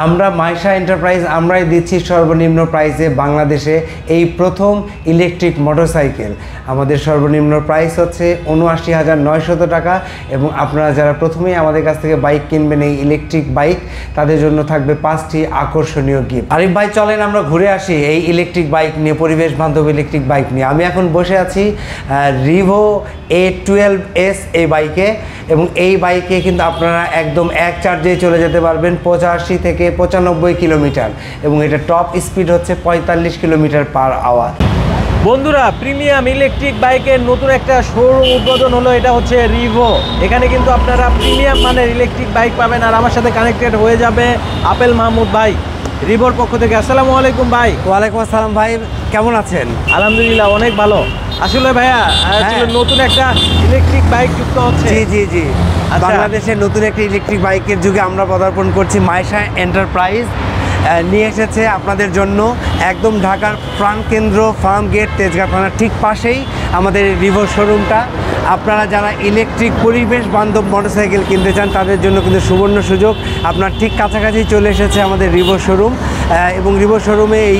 আমরা মাইশা এন্টারপ্রাইজ আমরাই দিচ্ছি সর্বনিম্ন প্রাইসে বাংলাদেশে এই প্রথম ইলেকট্রিক মোটরসাইকেল। আমাদের সর্বনিম্ন প্রাইস হচ্ছে ৭৯,৯০০ টাকা এবং আপনারা যারা প্রথমেই আমাদের কাছ থেকে বাইক কিনবেন এই ইলেকট্রিক বাইক, তাদের জন্য থাকবে 5টি আকর্ষণীয় গিফট। আরিফ ভাই, চলেন আমরা ঘুরে আসি এই ইলেকট্রিক বাইক নিয়ে, পরিবেশ বান্ধব ইলেকট্রিক বাইক নিয়ে। আমি এখন বসে আছি রিভো A12S এই বাইকে, এবং এই বাইকে কিন্তু আপনারা একদম এক চার্জে চলে যেতে পারবেন 85 থেকে 95 কিলোমিটার, এবং এটা টপ স্পিড হচ্ছে 45 কিলোমিটার পার আওয়ার। বন্ধুরা, প্রিমিয়াম ইলেকট্রিক বাইকের নতুন একটা শোরুম উদ্বোধন হলো, এটা হচ্ছে রিভো। এখানে কিন্তু আপনারা প্রিমিয়াম মানের ইলেকট্রিক বাইক পাবেন। আর আমার সাথে কানেক্টেড হয়ে যাবে আপেল মাহমুদ ভাই, রিভোর পক্ষ থেকে। আসসালামু আলাইকুম ভাই। ওয়ালাইকুম আসসালাম ভাই, কেমন আছেন? আলহামদুলিল্লাহ, অনেক ভালো। আসলে ভাইয়া নতুন একটা ইলেকট্রিক বাইক যুক্ত হচ্ছে। জি জি জি, বাংলাদেশের নতুন একটা ইলেকট্রিক বাইকের যুগে আমরা পদার্পণ করছি। মাইশা এন্টারপ্রাইজ নিয়ে এসেছে আপনাদের জন্য একদম ঢাকার প্রাণকেন্দ্র ফার্ম গেট তেজগাঁ থানার ঠিক পাশেই আমাদের রিভো শোরুমটা। আপনারা যারা ইলেকট্রিক পরিবেশ বান্ধব মোটরসাইকেল কিনতে চান তাদের জন্য কিন্তু সুবর্ণ সুযোগ। আপনার ঠিক কাছাকাছি চলে এসেছে আমাদের রিভো শোরুম, এবং রিভো শোরুমে এই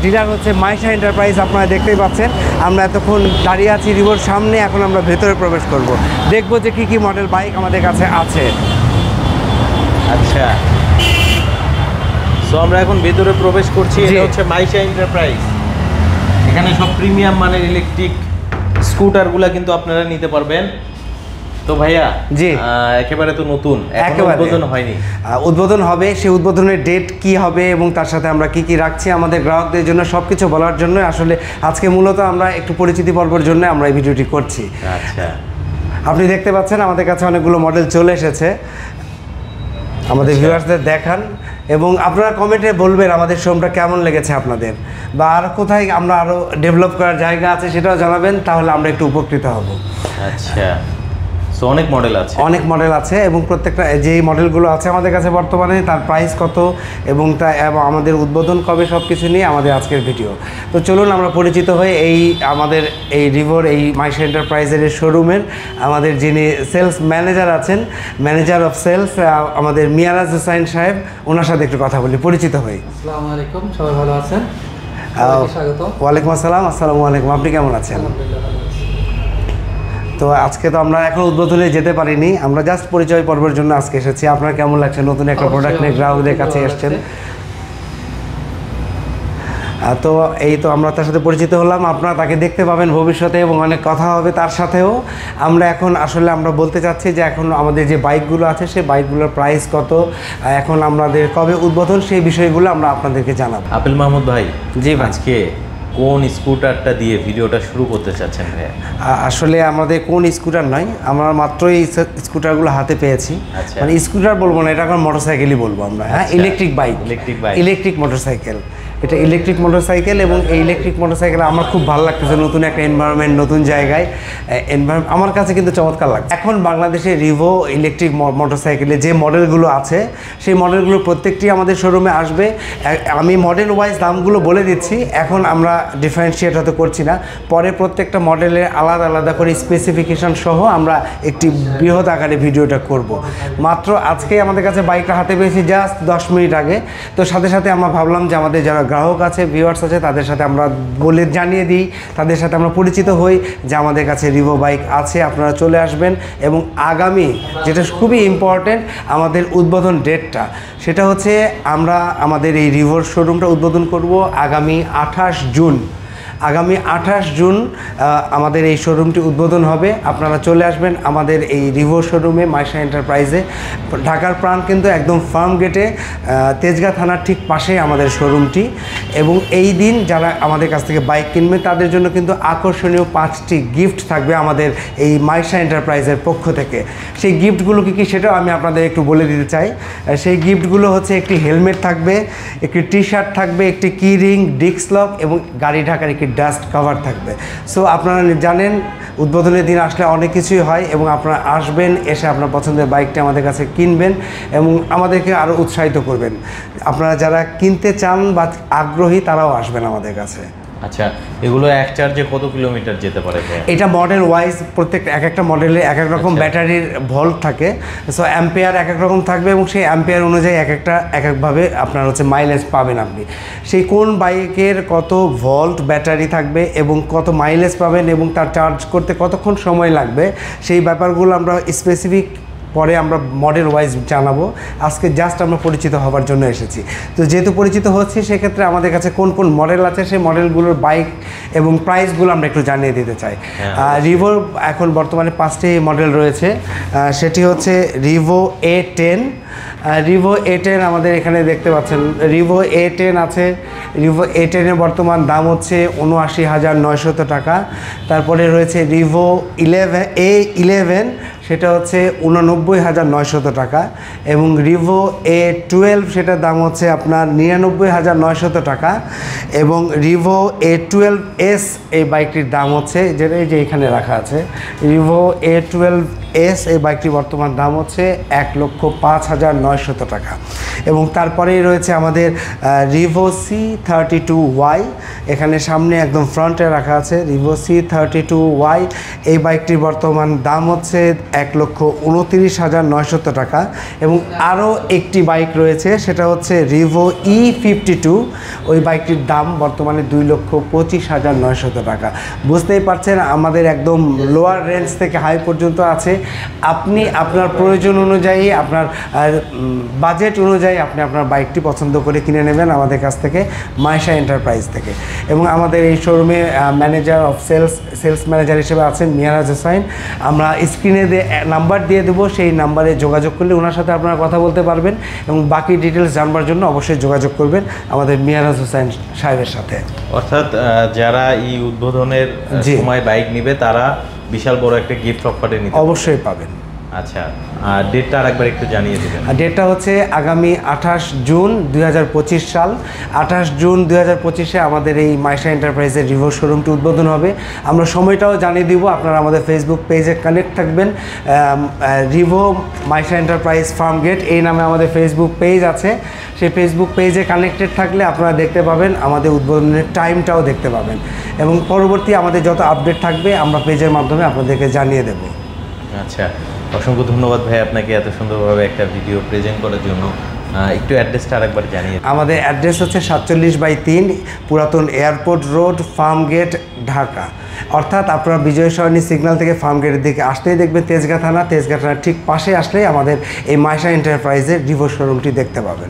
ডিলার হচ্ছে মাইশা এন্টারপ্রাইজ। আপনারা দেখতেই পাচ্ছেন আমরা এতক্ষণ দাঁড়িয়ে আছি রিভোর সামনে। এখন আমরা ভেতরে প্রবেশ করব, দেখব যে কী কী মডেল বাইক আমাদের কাছে আছে। আচ্ছা, তো আমরা এখন ভেতরে প্রবেশ করছি। এটা হচ্ছে মাইশা এন্টারপ্রাইজ। এখানে সব প্রিমিয়াম মানের ইলেকট্রিক স্কুটারগুলো কিন্তু আপনারা নিতে পারবেন। তো ভাইয়া, জি, একেবারে তো নতুন, একেবারে উদ্বোধন হয়নি, উদ্বোধন হবে। সেই উদ্বোধনের ডেট কি হবে এবং তার সাথে আমরা কি কি রাখছি আমাদের গ্রাহকদের জন্য সব কিছু বলার জন্য আসলে আজকে মূলত আমরা একটু পরিচিতি পর্বের জন্য আমরা এই ভিডিওটি করছি। আচ্ছা, আপনি দেখতে পাচ্ছেন আমাদের কাছে অনেকগুলো মডেল চলে এসেছে, আমাদের ভিউয়ার্সদের দেখান এবং আপনারা কমেন্টে বলবেন আমাদের শোরুমটা কেমন লেগেছে আপনাদের, বা আর কোথায় আমরা আরও ডেভেলপ করার জায়গা আছে সেটাও জানাবেন, তাহলে আমরা একটু উপকৃত হব। আচ্ছা, সো অনেক মডেল আছে, অনেক মডেল আছে, এবং প্রত্যেকটা যেই মডেলগুলো আছে আমাদের কাছে বর্তমানে তার প্রাইস কত এবং আমাদের উদ্বোধন কবে সব কিছু নিয়ে আমাদের আজকের ভিডিও। তো চলুন আমরা পরিচিত হয়ে আমাদের এই রিভোর এই মাইশা এন্টারপ্রাইজের শোরুমের আমাদের যিনি সেলস ম্যানেজার আছেন, ম্যানেজার অফ সেলস আমাদের মিয়ারাজ হুসাইন সাহেব, ওনার সাথে একটু কথা বলি, পরিচিত হই। আসসালামু আলাইকুম, সবাই ভালো আছেন? স্বাগত। ওয়ালাইকুম আসসালাম। আসসালামু আলাইকুম, আপনি কেমন আছেন? তো আজকে তো আমরা এখন উদ্বোধনে যেতে পারিনি, আমরা জাস্ট পরিচয় পর্বের জন্য আজকে এসেছি। আপনার কেমন লাগছে নতুন একটা প্রোডাক্ট নিয়ে গ্রাহকদের কাছে এসেছেন? তো এই তো আমরা তার সাথে পরিচিত হলাম, আপনারা তাকে দেখতে পাবেন ভবিষ্যতে এবং অনেক কথা হবে তার সাথেও। আমরা এখন আসলে আমরা বলতে চাচ্ছি যে এখন আমাদের যে বাইকগুলো আছে সেই বাইকগুলোর প্রাইস কত, এখন আমাদের কবে উদ্বোধন, সেই বিষয়গুলো আমরা আপনাদেরকে জানাবো। আপেল মাহমুদ ভাই, জি ভাই, আজকে কোন স্কুটারটা দিয়ে ভিডিওটা শুরু করতে চাচ্ছেন ভাই? আসলে আমাদের কোন স্কুটার নয়, আমরা মাত্রই স্কুটারগুলো হাতে পেয়েছি। মানে স্কুটার বলবো না, এটা এখন মোটরসাইকেলই বলবো আমরা। হ্যাঁ, ইলেকট্রিক বাইক, ইলেকট্রিক মোটরসাইকেল, এটা ইলেকট্রিক মোটরসাইকেল। এবং এই ইলেকট্রিক মোটরসাইকেল আমার খুব ভালো লাগতেছে, নতুন একটা এনভায়রনমেন্ট, নতুন জায়গায় আমার কাছে কিন্তু চমৎকার লাগছে। এখন বাংলাদেশে রিভো ইলেকট্রিক মোটরসাইকেলে যে মডেলগুলো আছে সেই মডেলগুলো প্রত্যেকটি আমাদের শোরুমে আসবে। আমি মডেল ওয়াইজ দামগুলো বলে দিচ্ছি, এখন আমরা ডিফারেন্সিয়েট হতে করছি না, পরে প্রত্যেকটা মডেলের আলাদা আলাদা করে স্পেসিফিকেশান সহ আমরা একটি বৃহৎ আকারে ভিডিওটা করব। মাত্র আজকে আমাদের কাছে বাইকটা হাতে পেয়েছি জাস্ট 10 মিনিট আগে। তো সাথে সাথে আমরা ভাবলাম যে আমাদের যারা গ্রাহক আছে, ভিউয়ার্স আছে, তাদের সাথে আমরা বলে জানিয়ে দিই, তাদের সাথে আমরা পরিচিত হই যে আমাদের কাছে রিভো বাইক আছে, আপনারা চলে আসবেন। এবং আগামী যেটা খুবই ইম্পর্টেন্ট, আমাদের উদ্বোধন ডেটটা সেটা হচ্ছে আমরা আমাদের এই রিভোর শোরুমটা উদ্বোধন করব আগামী 28 জুন। আগামী 28 জুন আমাদের এই শোরুমটি উদ্বোধন হবে। আপনারা চলে আসবেন আমাদের এই রিভো শোরুমে, মাইশা এন্টারপ্রাইজে, ঢাকার প্রাণ কিন্তু একদম ফার্ম গেটে তেজগাঁ থানার ঠিক পাশে আমাদের শোরুমটি। এবং এই দিন যারা আমাদের কাছ থেকে বাইক কিনবে তাদের জন্য কিন্তু আকর্ষণীয় 5টি গিফট থাকবে আমাদের এই মাইশা এন্টারপ্রাইজের পক্ষ থেকে। সেই গিফটগুলো কী কী সেটাও আমি আপনাদের একটু বলে দিতে চাই। সেই গিফটগুলো হচ্ছে একটি হেলমেট থাকবে, একটি টি শার্ট থাকবে, একটি কি রিং, ডিস্ক লক এবং গাড়ি ঢাকার একটি ডাস্ট কভার থাকবে। সো আপনারা জানেন উদ্বোধনের দিন আসলে অনেক কিছুই হয়, এবং আপনারা আসবেন, এসে আপনার পছন্দের বাইকটা আমাদের কাছে কিনবেন এবং আমাদেরকে আরও উৎসাহিত করবেন। আপনারা যারা কিনতে চান বা আগ্রহী তারাও আসবেন আমাদের কাছে। আচ্ছা, এগুলো এক চার্জে কত কিলোমিটার যেতে পারে? এটা মডেল ওয়াইজ প্রত্যেক এক একটা মডেলে এক এক রকম ব্যাটারির ভোল্ট থাকে, সো অ্যাম্পিয়ার এক এক রকম থাকবে এবং সেই অ্যাম্পিয়ার অনুযায়ী এক একভাবে আপনার হচ্ছে মাইলেজ পাবেন আপনি। সেই কোন বাইকের কত ভোল্ট ব্যাটারি থাকবে এবং কত মাইলেজ পাবেন এবং তার চার্জ করতে কতক্ষণ সময় লাগবে, সেই ব্যাপারগুলো আমরা স্পেসিফিক পরে আমরা মডেল ওয়াইজ জানাবো। আজকে জাস্ট আমরা পরিচিত হওয়ার জন্য এসেছি। তো যেহেতু পরিচিত হচ্ছি, সেক্ষেত্রে আমাদের কাছে কোন কোন মডেল আছে সেই মডেলগুলোর বাইক এবং প্রাইসগুলো আমরা একটু জানিয়ে দিতে চাই। রিভোর এখন বর্তমানে 5টি মডেল রয়েছে। সেটি হচ্ছে রিভো A10। রিভো A10 আমাদের এখানে দেখতে পাচ্ছেন, রিভো A10 আছে। রিভো A10-এর বর্তমান দাম হচ্ছে ৭৯,৯০০ টাকা। তারপরে রয়েছে রিভো A11, সেটা হচ্ছে 89,৯০০ টাকা। এবং রিভো A12 সেটার দাম হচ্ছে আপনার 99,৯০০ টাকা। এবং রিভো A12s এই বাইকটির দাম হচ্ছে, যেটা এই যে এখানে রাখা আছে, রিভো A12s এই বাইকটির বর্তমান দাম হচ্ছে 1,05,৯০০ টাকা। এবং তারপরেই রয়েছে আমাদের রিভো C32Y, এখানে সামনে একদম ফ্রন্টে রাখা আছে রিভো C32Y। এই বাইকটির বর্তমান দাম হচ্ছে 1,29,৯০০ টাকা। এবং আরও একটি বাইক রয়েছে, সেটা হচ্ছে রিভো E52। ওই বাইকটির দাম বর্তমানে 2,25,৯০০ টাকা। বুঝতেই পারছেন আমাদের একদম লোয়ার রেঞ্জ থেকে হাই পর্যন্ত আছে। আপনি আপনার প্রয়োজন অনুযায়ী, আপনার বাজেট অনুযায়ী আপনি আপনার বাইকটি পছন্দ করে কিনে নেবেন আমাদের কাছ থেকে, মাইশা এন্টারপ্রাইজ থেকে। এবং আমাদের এই শোরুমে ম্যানেজার অফ সেলস ম্যানেজার হিসেবে আছেন মিয়ারাজ হোসাইন। আমরা স্ক্রিনে নাম্বার দিয়ে দেবো, সেই নাম্বারে যোগাযোগ করলে ওনার সাথে আপনারা কথা বলতে পারবেন এবং বাকি ডিটেলস জানবার জন্য অবশ্যই যোগাযোগ করবেন আমাদের মিয়ারাজ হোসাইন সাহেবের সাথে। অর্থাৎ যারা এই উদ্বোধনের সময় বাইক নেবে তারা বিশাল বড় একটা গিফট অফারে নিতে অবশ্যই পাবেন। আচ্ছা, আর ডেটটা আরেকবার একটু জানিয়ে দেবেন। ডেটটা হচ্ছে আগামী 28 জুন 2025 সাল। 28 জুন 2025-এ আমাদের এই মাইশা এন্টারপ্রাইজের রিভো শোরুমটি উদ্বোধন হবে। আমরা সময়টাও জানিয়ে দিব, আপনারা আমাদের ফেসবুক পেজে কানেক্ট থাকবেন। রিভো মাইশা এন্টারপ্রাইজ ফার্ম গেট এই নামে আমাদের ফেসবুক পেজ আছে। সেই ফেসবুক পেজে কানেক্টেড থাকলে আপনারা দেখতে পাবেন, আমাদের উদ্বোধনের টাইমটাও দেখতে পাবেন এবং পরবর্তী আমাদের যত আপডেট থাকবে আমরা পেজের মাধ্যমে আপনাদেরকে জানিয়ে দেব। আচ্ছা, অসংখ্য ধন্যবাদ ভাই আপনাকে এত সুন্দরভাবে একটা ভিডিও প্রেজেন্ট করার জন্য। একটু অ্যাড্রেসটা আরেকবার জানিয়ে। আমাদের অ্যাড্রেস হচ্ছে 47/3 পুরাতন airport road, farm gate, Dhaka. অর্থাৎ আপনারা বিজয় সরণি সিগন্যাল থেকে ফার্ম গেটের দিকে আসতেই দেখবেন তেজগাঁ থানা। তেজগাঁ থানার ঠিক পাশে আসলেই আমাদের এই মাইশা এন্টারপ্রাইজের রিভো শোরুমটি দেখতে পাবেন।